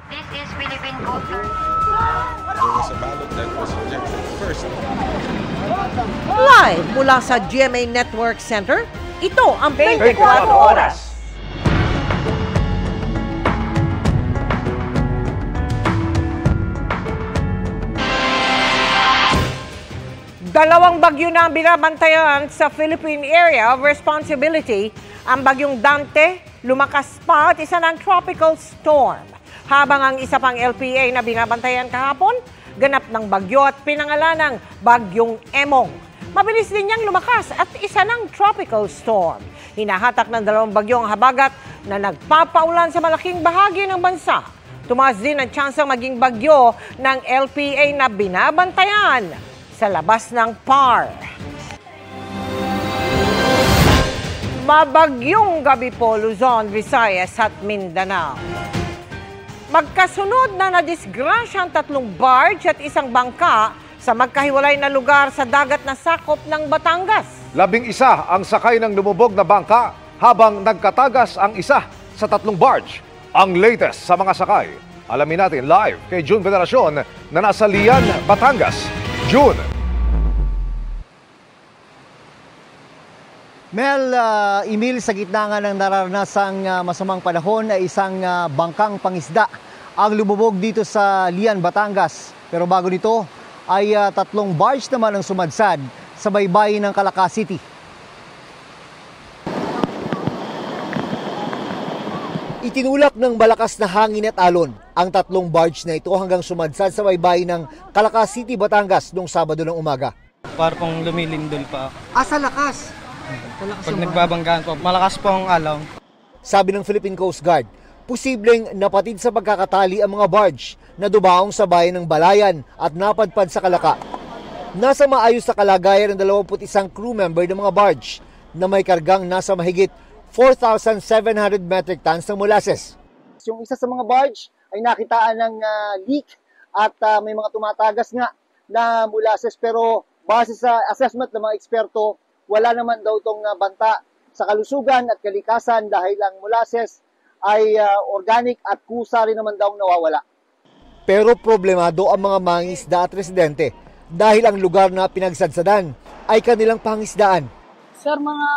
This is Philippine Culture. There was a ballot that was rejected first. Live mula sa GMA Network Center, ito ang 24 Oras. Dalawang bagyo na ang binabantayan sa Philippine Area of Responsibility. Ang bagyong Dante, lumakas pa at isa ng tropical storm. Habang ang isa pang LPA na binabantayan kahapon, ganap ng bagyo at pinangalanang Bagyong Emong. Mabilis din niyang lumakas at isa ng tropical storm. Hinahatak ng dalawang bagyo ang habagat na nagpapaulan sa malaking bahagi ng bansa. Tumaas din ang tsansang maging bagyo ng LPA na binabantayan sa labas ng PAR. Mabagyong gabi po Luzon, Visayas at Mindanao. Magkasunod na nadisgrasya ang 3 barge at isang bangka sa magkahiwalay na lugar sa dagat na sakop ng Batangas. 11 ang sakay ng lumubog na bangka habang nagkatagas ang isa sa 3 barge. Ang latest sa mga sakay, alamin natin live kay June Veneracion na nasa Lian, Batangas. June. Mel, Emil, sa gitna nga ng nararanasang masamang panahon ay isang bangkang pangisda ang lumubog dito sa Lian, Batangas. Pero bago nito ay 3 barge naman ang sumadsad sa baybayin ng Calaca City. Itinulak ng malakas na hangin at alon ang 3 barge na ito hanggang sumadsad sa baybayin ng Calaca City, Batangas noong Sabado ng umaga. Parang lumilindol pa. Sa lakas? Pag nagbabanggaan po, malakas po ang alon. Sabi ng Philippine Coast Guard, posibleng napatid sa pagkakatali ang mga barge na dumaong sa bayan ng Balayan at napadpad sa Calaca. Nasa maayos na kalagayan ng 21 crew member ng mga barge na may kargang nasa mahigit 4,700 metric tons ng molasses. Yung isa sa mga barge ay nakitaan ng leak at may mga tumatagas nga na molasses, pero base sa assessment ng mga eksperto, wala naman daw itong banta sa kalusugan at kalikasan dahil ang molasses ay organic at kusa rin naman daw nawawala. Pero problemado ang mga mangingisda at residente dahil ang lugar na pinagsadsadan ay kanilang pangisdaan. Sir, mga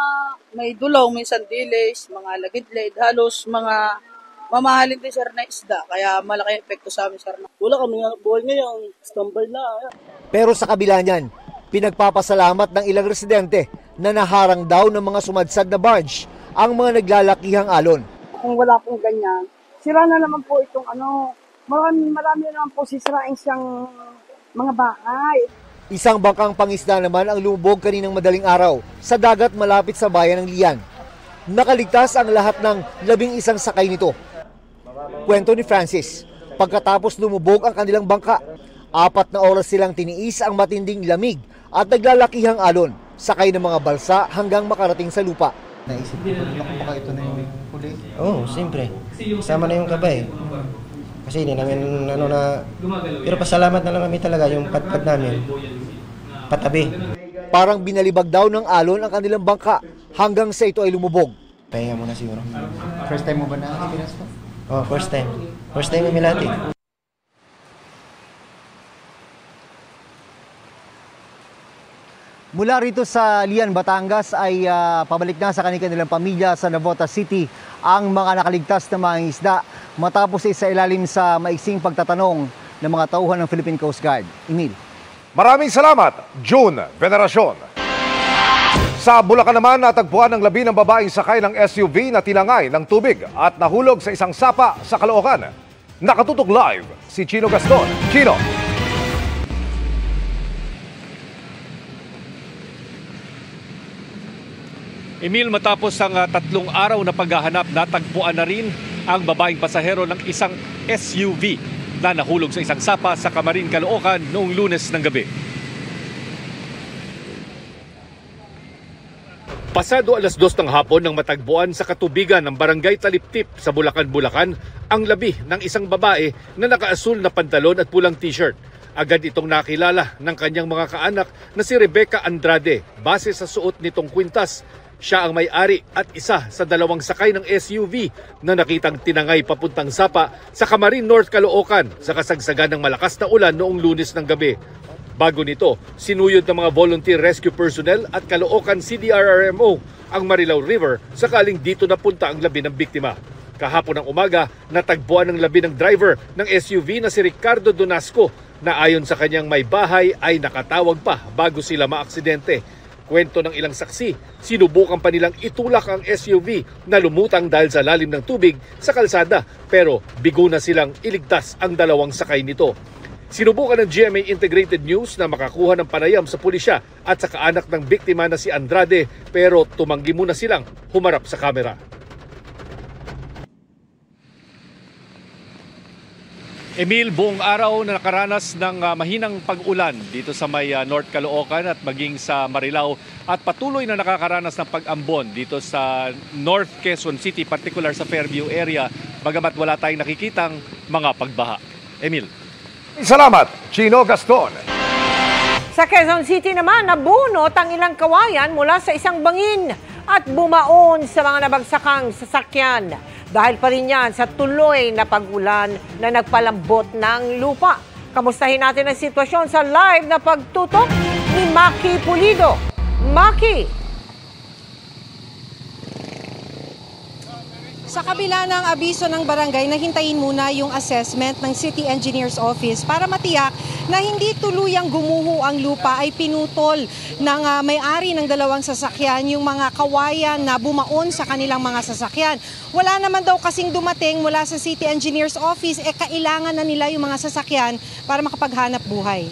may dulaw, may sandilis, mga lagidlid, halos mga mamahalin din sir na isda, kaya malaki epekto sa amin sir. Wala kami buhay ngayon, standby na. Pero sa kabila niyan, pinagpapasalamat ng ilang residente na naharang daw ng mga sumadsad na barge ang mga naglalakihang alon. Kung wala pong ganyan, sira na naman po itong marami na naman po sisirain siyang mga bahay. Isang bangkang pangisda naman ang lumubog kaninang madaling araw sa dagat malapit sa bayan ng Lian. Nakaligtas ang lahat ng 11 sakay nito. Kwento ni Francis, pagkatapos lumubog ang kanilang bangka, 4 na oras silang tiniis ang matinding lamig at naglalakihang alon, sakay ng mga balsa hanggang makarating sa lupa. Naisip ko na kung baka ito na yung huli. Oo, siyempre. Kasama na yung kabay. Kasi hindi namin pero pasalamat na lang kami talaga yung patpad namin. Patabi. Parang binalibag daw ng alon ang kanilang bangka hanggang sa ito ay lumubog. Pahinga muna siguro. First time mo ba na experience to? Oh, first time. First time kami lahat eh. Mula rito sa Lian, Batangas ay pabalik na sa kanilang pamilya sa Navotas City ang mga nakaligtas na mga isda matapos sa ilalim sa maiksing pagtatanong ng mga tauhan ng Philippine Coast Guard. Emil. Maraming salamat, June Veneracion. Sa Bulacan naman, natagpuan ng labi ng babaeng sakay ng SUV na tinangay ng tubig at nahulog sa isang sapa sa Caloocan. Nakatutok live si Chino Gaston. Chino. Emil, matapos ang 3 araw na paghahanap, natagpuan na rin ang babaeng pasahero ng isang SUV na nahulog sa isang sapa sa Camarin, Caloocan noong Lunes ng gabi. Pasado 2:00 ng hapon nang matagpuan sa katubigan ng Barangay Taliptip sa Bulacan, Bulacan ang labi ng isang babae na nakaasul na pantalon at pulang t-shirt. Agad itong nakilala ng kanyang mga kaanak na si Rebecca Andrade base sa suot nitong kwintas. Siya ang may-ari at isa sa 2 sakay ng SUV na nakitang tinangay papuntang Sapa sa Camarin North, Caloocan sa kasagsagan ng malakas na ulan noong Lunes ng gabi. Bago nito, sinuyod ng mga volunteer rescue personnel at Caloocan CDRRMO ang Marilao River sakaling dito napunta ang labi ng biktima. Kahapon ng umaga, natagpuan ng labi ng driver ng SUV na si Ricardo Donasco na ayon sa kanyang may bahay ay nakatawag pa bago sila maaksidente. Kwento ng ilang saksi, sinubukan pa nilang itulak ang SUV na lumutang dahil sa lalim ng tubig sa kalsada pero bigo na silang iligtas ang 2 sakay nito. Sinubukan ng GMA Integrated News na makakuha ng panayam sa pulisya at sa kaanak ng biktima na si Andrade pero tumanggi muna silang humarap sa kamera. Emil, buong araw na nakaranas ng mahinang pag-ulan dito sa may North Caloocan at maging sa Marilao at patuloy na nakakaranas ng pag-ambon dito sa North Quezon City, particular sa Fairview area, bagamat wala tayong nakikitang mga pagbaha. Emil. Salamat, Chino Gaston. Sa Quezon City naman, nabunot ang ilang kawayan mula sa isang bangin at bumaon sa mga nabagsakang sasakyan. Dahil pa rin yan sa tuloy na pag-ulan na nagpalambot ng lupa. Kamustahin natin ang sitwasyon sa live na pagtutok ni Maki Pulido. Maki! Sa kabila ng abiso ng barangay, nahintayin muna yung assessment ng City Engineer's Office para matiyak na hindi tuluyang gumuho ang lupa ay pinutol ng may-ari ng 2 sasakyan yung mga kawayan na bumaon sa kanilang mga sasakyan. Wala naman daw kasing dumating mula sa City Engineer's Office, kailangan na nila yung mga sasakyan para makapaghanap buhay.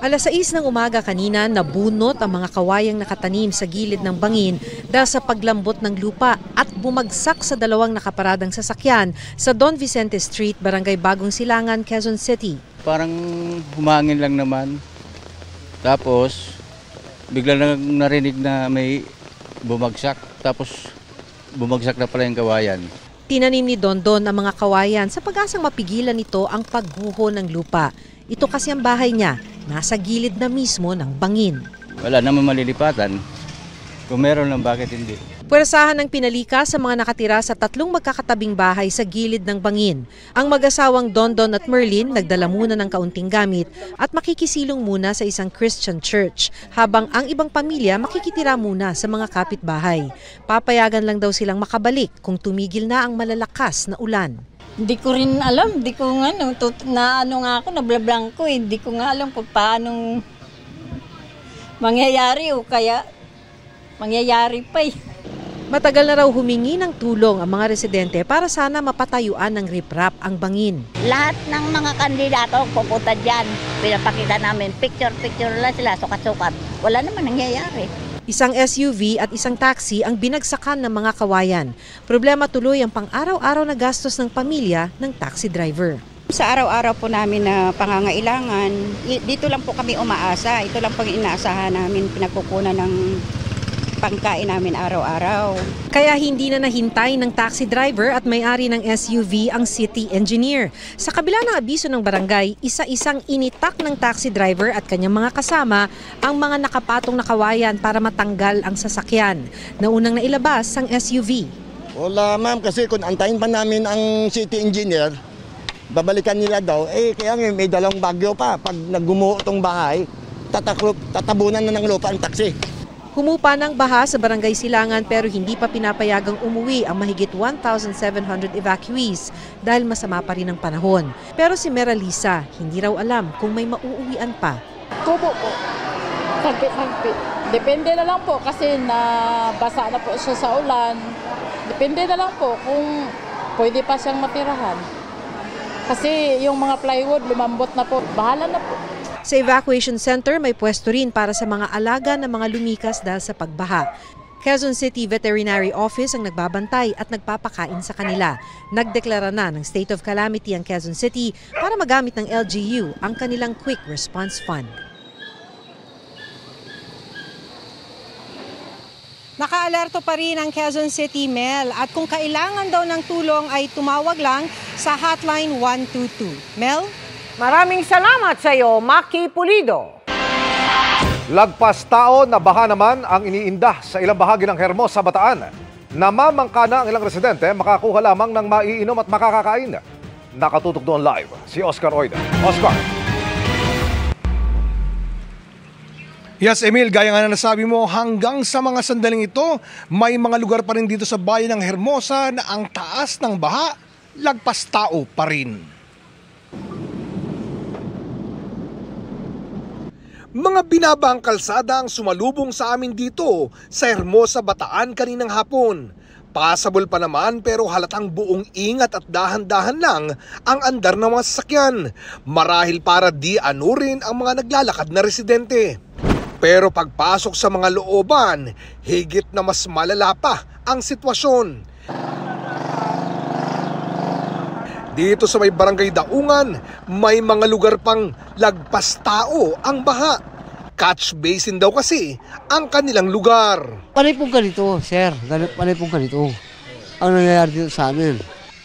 Alas 6 ng umaga kanina, nabunot ang mga kawayang nakatanim sa gilid ng bangin dahil sa paglambot ng lupa at bumagsak sa 2 nakaparadang sasakyan sa Don Vicente Street, Barangay Bagong Silangan, Quezon City. Parang humangin lang naman. Tapos, bigla na narinig na may bumagsak. Tapos, bumagsak na pala yung kawayan. Tinanim ni Dondon ang mga kawayan sa pag-asang mapigilan nito ang pagguho ng lupa. Ito kasi ang bahay niya, nasa gilid na mismo ng bangin. Wala naman malilipatan. Kung meron lang, bakit hindi? Puwersahan ng pinalika sa mga nakatira sa 3 magkakatabing bahay sa gilid ng bangin. Ang mag-asawang Dondon at Merlin nagdala muna ng kaunting gamit at makikisilong muna sa isang Christian church, habang ang ibang pamilya makikitira muna sa mga kapitbahay. Papayagan lang daw silang makabalik kung tumigil na ang malalakas na ulan. Hindi ko rin alam, hindi ko nga, nablablanko eh. Hindi ko nga alam kung paanong mangyayari o kaya mangyayari pa eh. Matagal na raw humingi ng tulong ang mga residente para sana mapatayuan ng riprap ang bangin. Lahat ng mga kandidato pupunta dyan, pinapakita namin, picture lang sila, sukat-sukat. Wala naman nangyayari. Isang SUV at isang taxi ang binagsakan ng mga kawayan. Problema tuloy ang pang-araw-araw na gastos ng pamilya ng taxi driver. Sa araw-araw po namin na pangangailangan, dito lang po kami umaasa. Ito lang pang inaasahan namin, pinagkukunan ng pangkain namin araw-araw. Kaya hindi na nahintay ng taxi driver at may-ari ng SUV ang city engineer. Sa kabila ng abiso ng barangay, isa-isang initak ng taxi driver at kanyang mga kasama ang mga nakapatong na kawayan para matanggal ang sasakyan. Naunang nailabas ang SUV. Wala ma'am, kasi kung antayin pa namin ang city engineer, babalikan nila daw, kaya may 2 bagyo pa. Pag naggumuho itong bahay, tatabunan na ng lupa ang taxi. Humupa ng baha sa Barangay Silangan pero hindi pa pinapayagang umuwi ang mahigit 1,700 evacuees dahil masama pa rin ang panahon. Pero si Meralisa, hindi raw alam kung may mauuwian pa. Kubo po. Sagpit. Depende na lang po kasi nabasa na po siya sa ulan. Depende na lang po kung pwede pa siyang matirahan. Kasi yung mga plywood lumambot na po. Bahala na po. Sa evacuation center, may pwesto rin para sa mga alaga na mga lumikas dahil sa pagbaha. Quezon City Veterinary Office ang nagbabantay at nagpapakain sa kanila. Nagdeklara na ng state of calamity ang Quezon City para magamit ng LGU ang kanilang Quick Response Fund. Naka-alerto pa rin ang Quezon City, Mel, at kung kailangan daw ng tulong ay tumawag lang sa hotline 122. Mel? Maraming salamat sa iyo, Maki Pulido. Lagpas tao na baha naman ang iniinda sa ilang bahagi ng Hermosa, Bataan. Namamangka na ang ilang residente makakuha lamang ng maiinom at makakakain. Nakatutok doon live si Oscar Oida. Oscar. Yes, Emil, gaya nga na nasabi mo, hanggang sa mga sandaling ito, may mga lugar pa rin dito sa bayan ng Hermosa na ang taas ng baha, lagpas tao pa rin. Mga binabang kalsada ang sumalubong sa amin dito sa Hermosa, Bataan kaninang hapon. Passable pa naman pero halatang buong ingat at dahan-dahan lang ang andar ng mga sasakyan. Marahil para di anurin ang mga naglalakad na residente. Pero pagpasok sa mga looban, higit na mas malala pa ang sitwasyon. Dito sa may barangay Daungan, may mga lugar pang lagpas tao ang baha. Catch basin daw kasi ang kanilang lugar. Panay pong ganito, sir. Panay pong ganito. Ang nangyayari dito sa amin.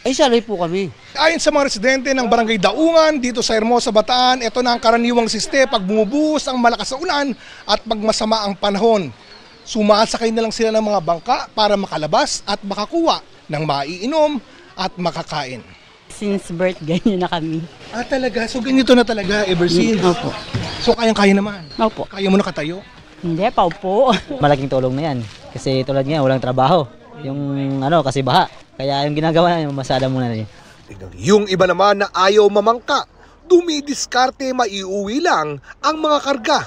Ay, sanay po kami. Ayon sa mga residente ng barangay Daungan dito sa Hermosa, Bataan, ito na ang karaniwang siste pag bumubuhos ang malakas na ulan at pag masama ang panahon. Sumasakay na lang sila ng mga bangka para makalabas at makakuha ng maiinom at makakain. Since birth, ganyan na kami. Ah, talaga? So ganito na talaga ever since? Opo. So kayang-kaya naman? Opo. Kaya mo nakatayo? Hindi, paupo. Malaking tulong na yan. Kasi tulad niya, walang trabaho. Yung kasi baha. Kaya yung ginagawa na, masada muna na yun. Yung iba naman na ayaw mamangka, dumidiskarte maiuwi lang ang mga karga.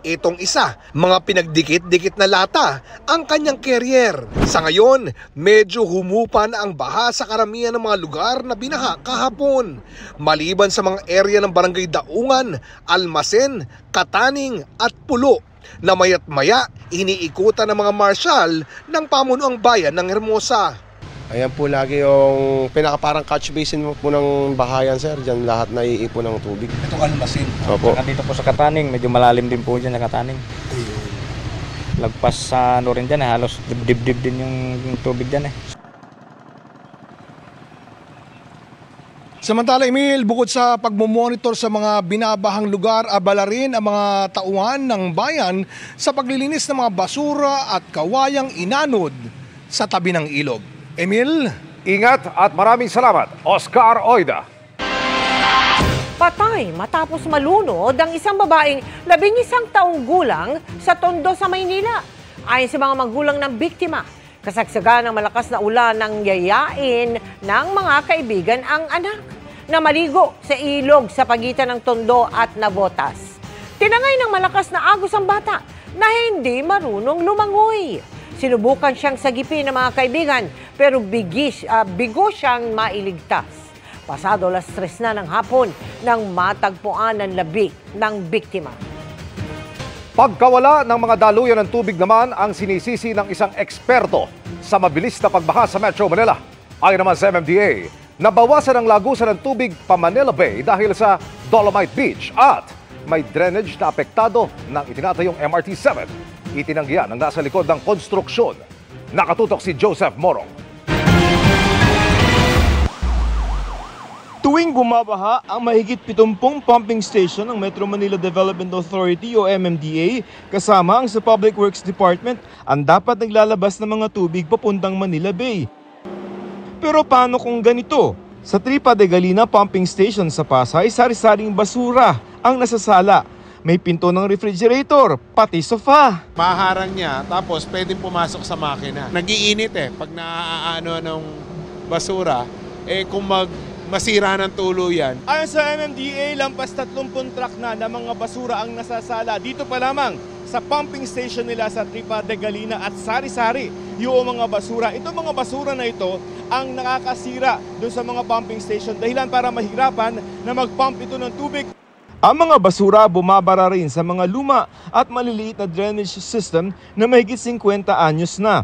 Itong isa, mga pinagdikit-dikit na lata ang kanyang carrier. Sa ngayon, medyo humupa na ang baha sa karamihan ng mga lugar na binaha kahapon. Maliban sa mga area ng barangay Daungan, Almasen, Kataning at Pulo, na maya't maya iniikutan ng mga marshal ng pamunuang bayan ng Hermosa. Ayan po lagi yung pinakaparang catch basin po ng bahayan, sir. Diyan lahat naiipon ng tubig. Ito Almasen. Opo. Dito po sa Kataning, medyo malalim din po dyan sa Kataning. Lagpas sa rin dyan, halos dibdib din yung tubig dyan . Samantala, Emil, bukod sa pagmumonitor sa mga binabahang lugar, abala rin ang mga tauhan ng bayan sa paglilinis ng mga basura at kawayang inanod sa tabi ng ilog. Emil? Ingat at maraming salamat, Oscar Oida. Patay matapos malunod ang isang babaeng 11 taong gulang sa Tondo sa Maynila. Ayon sa mga magulang ng biktima, kasagsagan ng malakas na ulan nang yayain ng mga kaibigan ang anak na maligo sa ilog sa pagitan ng Tondo at Navotas. Tinangay ng malakas na agos ang bata na hindi marunong lumangoy. Sinubukan siyang sagipin ng mga kaibigan pero bigo siyang mailigtas. Pasado 3:00 na ng hapon nang matagpuan ang labi ng biktima. Pagkawala ng mga daluyan ng tubig naman ang sinisisi ng isang eksperto sa mabilis na pagbaha sa Metro Manila. Ayon naman sa MMDA, nabawasan ang lagusan ng tubig pa Manila Bay dahil sa Dolomite Beach at may drainage na apektado ng itinatayong MRT-7. Itinanggihan ang nasa likod ng konstruksyon. Nakatutok si Joseph Morong. Tuwing bumabaha, ang mahigit 70 pumping station ng Metro Manila Development Authority o MMDA kasama ang sa Public Works Department ang dapat naglalabas ng mga tubig papuntang Manila Bay. Pero paano kung ganito? Sa Tripa de Galina Pumping Station sa Pasay, sari-saring basura ang nasasala. May pinto ng refrigerator, pati sofa. Maharang niya, tapos pwedeng pumasok sa makina. Nagiinit pag naaano ng basura, kung masira ng tuluyan. Ayon sa MMDA, lampas 30 truck na mga basura ang nasasala. Dito pa lamang sa pumping station nila sa Tripa de Galina at sari-sari yung mga basura. Itong mga basura na ito ang nakakasira doon sa mga pumping station dahilan para mahirapan na mag-pump ito ng tubig. Ang mga basura bumabara rin sa mga luma at maliliit na drainage system na mahigit 50 anyos na.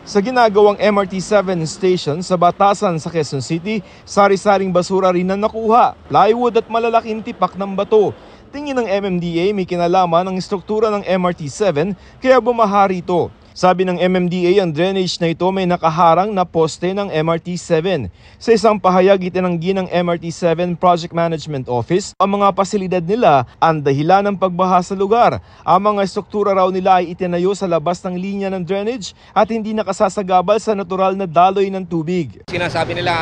Sa ginagawang MRT-7 station sa Batasan sa Quezon City, sari-saring basura rin na nakuha, plywood at malalaking tipak ng bato. Tingin ng MMDA may kinalaman ang struktura ng MRT-7 kaya bumaha rito. Sabi ng MMDA, ang drainage na ito may nakaharang na poste ng MRT-7. Sa isang pahayag, itinanggi ng MRT-7 Project Management Office ang mga pasilidad nila ang dahilan ng pagbaha sa lugar. Ang mga struktura raw nila ay itinayo sa labas ng linya ng drainage at hindi nakasasagabal sa natural na daloy ng tubig. Sinasabi nila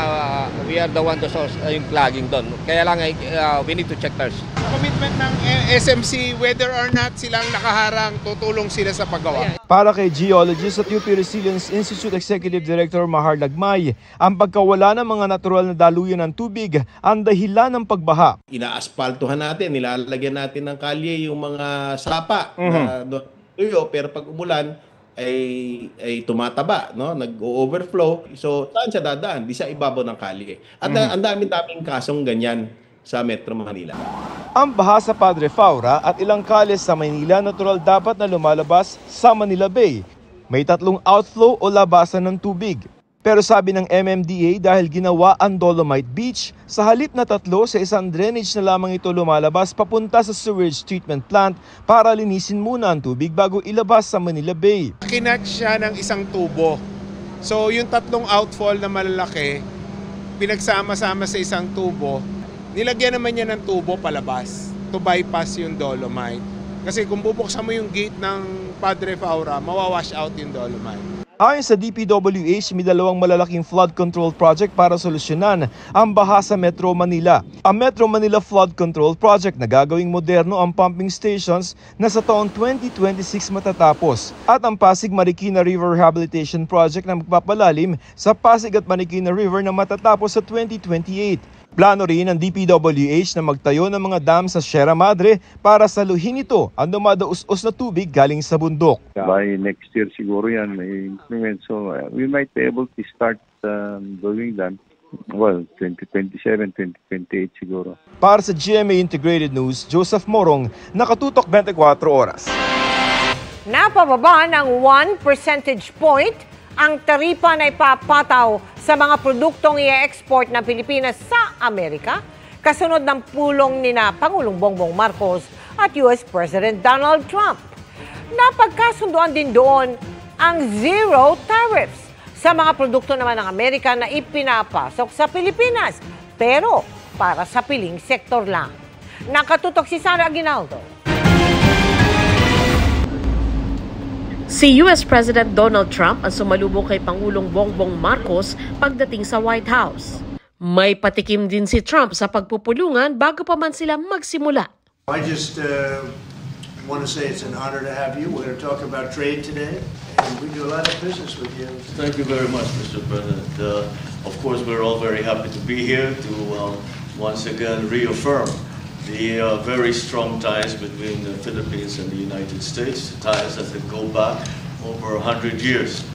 we are the one to source yung clogging doon. Kaya lang we need to check first. Commitment ng SMC, whether or not silang nakaharang, tutulong sila sa paggawa. Para kay geologist at UP Resilience Institute Executive Director Mahar Lagmay, ang pagkawala ng mga natural na daluyan ng tubig ang dahilan ng pagbaha. Inaaspaltuhan natin, nilalagyan natin ng kalye yung mga sapa na tuyo, pero pag umulan ay tumataba, no? Nag-overflow. So, saan siya dadaan? Di sa ibabaw ng kalye. At ang daming kasong ganyan sa Metro Manila. Ang baha sa Padre Faura at ilang kalye sa Maynila natural dapat na lumalabas sa Manila Bay. May 3 outflow o labasan ng tubig. Pero sabi ng MMDA dahil ginawa ang Dolomite Beach, sa halip na 3 sa isang drainage na lamang ito lumalabas papunta sa sewage treatment plant para linisin muna ang tubig bago ilabas sa Manila Bay. Kinat siya ng isang tubo. So yung 3 outfall na malalaki, pinagsama-sama sa isang tubo, nilagyan naman niya ng tubo palabas to bypass yung Dolomite. Kasi kung bubuksan mo yung gate ng Padre Faura, mawawash out yung Dolomite. Ayon sa DPWH, may 2 malalaking flood control project para solusyonan ang baha sa Metro Manila. Ang Metro Manila Flood Control Project na gagawing moderno ang pumping stations na sa taong 2026 matatapos. At ang Pasig-Marikina River Rehabilitation Project na magpapalalim sa Pasig at Marikina River na matatapos sa 2028. Plano rin ng DPWH na magtayo ng mga dam sa Sierra Madre para saluhin ito ang dumadaus-us na tubig galing sa bundok. By next year siguro yan may implement. So we might be able to start doing that. Well, 2027, 2028 siguro. Para sa GMA Integrated News, Joseph Morong, nakatutok 24 oras. Napababa ng 1 percentage point ang taripa na ipapataw sa mga produktong i-export ng Pilipinas sa Amerika kasunod ng pulong ni Pangulong Bongbong Marcos at US President Donald Trump. Napagkasunduan din doon ang zero tariffs sa mga produkto naman ng Amerika na ipinapasok sa Pilipinas, pero para sa piling sektor lang. Nakatutok si Sara Aguinaldo. Si US President Donald Trump ang sumalubong kay Pangulong Bongbong Marcos pagdating sa White House. May patikim din si Trump sa pagpupulungan bago pa man sila magsimula. I just want to say it's an honor to have you. We're going to talk about trade today, and we do a lot of business with you. Thank you very much, Mr. President. Of course, we're all very happy to be here to once again reaffirm the very strong ties between the Philippines and the United States, ties that go back over 100 years.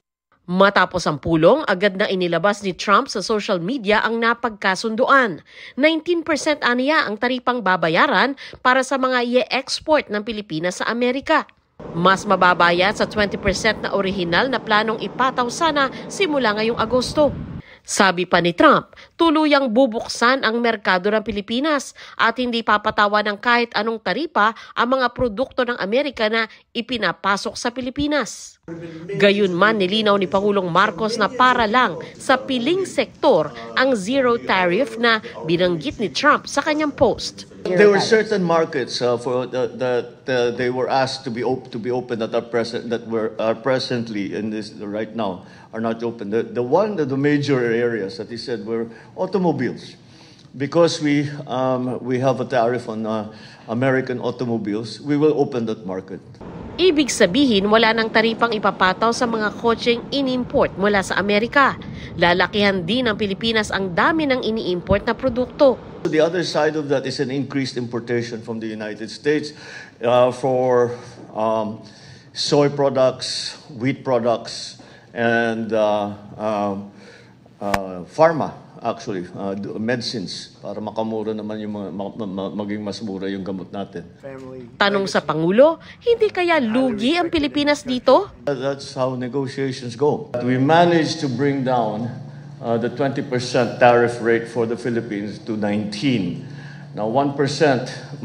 Matapos ang pulong, agad na inilabas ni Trump sa social media ang napagkasunduan. 19% aniya ang taripang babayaran para sa mga i-export ng Pilipinas sa Amerika. Mas mababaya sa 20% na orihinal na planong ipataw sana simula ngayong Agosto. Sabi pa ni Trump, tuluyang bubuksan ang merkado ng Pilipinas at hindi papatawa ng kahit anong taripa ang mga produkto ng Amerika na ipinapasok sa Pilipinas. Gayunman, nilinaw ni Pangulong Marcos na para lang sa piling sektor ang zero tariff na binanggit ni Trump sa kanyang post. There were certain markets that they were asked to be open that are presently in this right now are not open. The major areas that he said were automobiles, because we have a tariff on American automobiles. We will open that market. Ibig sabihin, wala nang taripang ipapataw sa mga kotseng in-import mula sa Amerika. Lalakihan din ng Pilipinas ang dami ng ini-import na produkto. The other side of that is an increased importation from the United States for soy products, wheat products, and pharma, actually, medicines, para makamura naman yung maging mas mura yung gamot natin. Tanong sa Pangulo, hindi kaya lugi ang Pilipinas dito? That's how negotiations go. We managed to bring down the 20% tariff rate for the Philippines to 19%. Now, 1%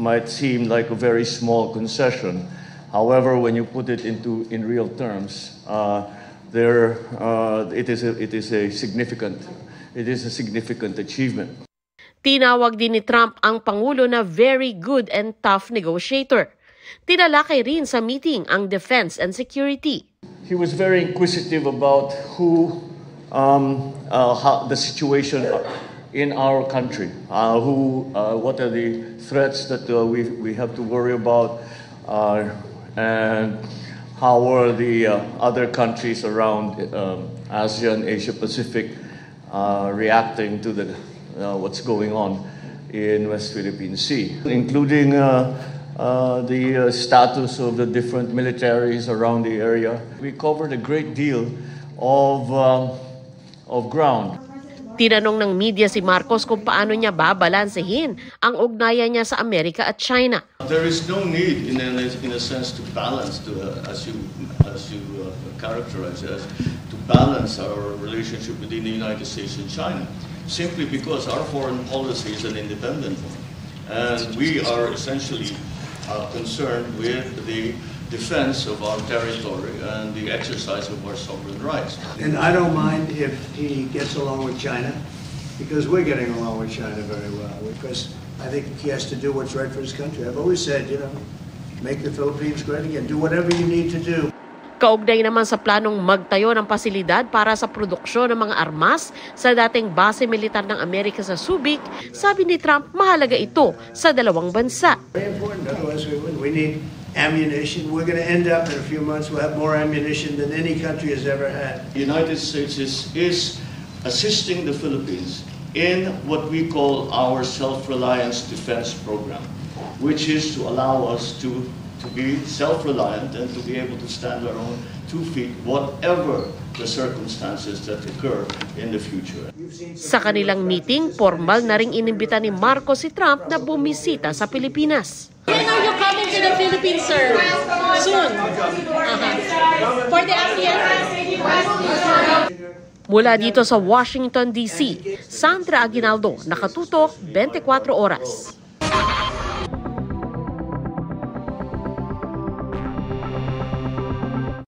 might seem like a very small concession. However, when you put it in real terms, it is a significant achievement. Tinawag din ni Trump ang Pangulo na very good and tough negotiator. Tinalakay rin sa meeting ang defense and security. He was very inquisitive about how the situation in our country, what are the threats that we have to worry about, and how are the other countries around ASEAN, Asia Pacific reacting to what's going on in West Philippine Sea, including the status of the different militaries around the area. We covered a great deal of ground. Tinanong ng media si Marcos kung paano niya babalansehin ang ugnayan niya sa Amerika at China. There is no need, in a sense, to balance, as you characterize it, to balance our relationship between the United States and China, simply because our foreign policy is an independent one, and we are essentially concerned with the defense of our territory and the exercise of our sovereign rights. And I don't mind if he gets along with China, because we're getting along with China very well, because I think he has to do what's right for his country. I've always said, make the Philippines great again. Do whatever you need to do. Kaugnay naman sa planong magtayo ng pasilidad para sa produksyon ng mga armas sa dating base militar ng Amerika sa Subic, sabi ni Trump mahalaga ito sa dalawang bansa. Very important, otherwise we need ammunition. We're going to end up in a few months, we'll have more ammunition than any country has ever had. The United States is assisting the Philippines in what we call our self-reliance defense program, which is to allow us to be self-reliant and to be able to stand our own 2 feet, whatever the circumstances that occur in the future. Sa kanilang meeting, formal na ring inimbita ni Marcos si Trump na bumisita sa Pilipinas. When are you coming to the Philippines, sir? Soon. For the ASEAN? Mula dito sa Washington, D.C., Sandra Aguinaldo, Nakatutok, 24 Oras.